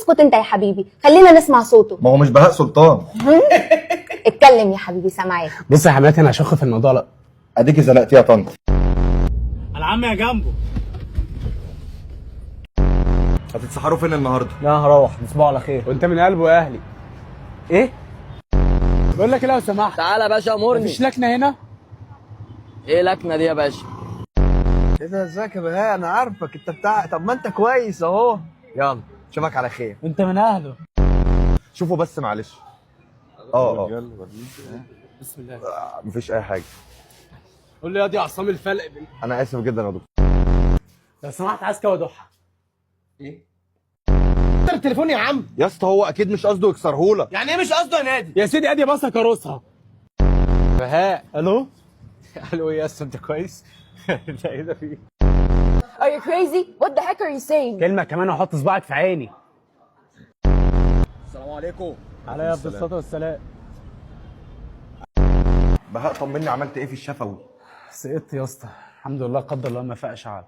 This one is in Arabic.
اسكت انت يا حبيبي، خلينا نسمع صوته. ما هو مش بهاء سلطان. اتكلم يا حبيبي سامعاك. بص يا حماتي انا هشخ في الموضوع. لا اديكي زنقتيه يا طنط. العم يا جنبه. هتتسحروا فين النهارده؟ لا هروح، تصبحوا على خير. وانت من قلبه يا اهلي. ايه؟ بقول لك إيه لو سمحت، تعالى يا باشا امرني. مفيش لكنه هنا؟ ايه لكنه دي يا باشا؟ ايه ده؟ ازيك يا بهاء؟ انا عارفك انت بتاع. طب ما انت كويس اهو. يلا اشوفك على خير. انت من اهله. شوفوا بس معلش. بسم الله. مفيش اي حاجه. قول لي يا دي عصام الفلق انا اسف جدا يا دكتور. لو سمحت عايز كوادحها. ايه؟ التليفون يا عم. يا اسطى هو اكيد مش قصده يكسرهولك. يعني ايه مش قصده يا نادي؟ يا سيدي ادي باصه كاروسها. بهاء. الو؟ الو يا اسطى انت كويس؟ انت ايه ده في ايه؟ Are you crazy? What the heck are you saying? كلمه كمان وحط صباعك في عيني. السلام عليكم. عليا افضل الصلاه والسلام. بهاء طمني عملت ايه في الشفوي؟ سقطت يا اسطى، الحمد لله قدر الله ما فاق شعب.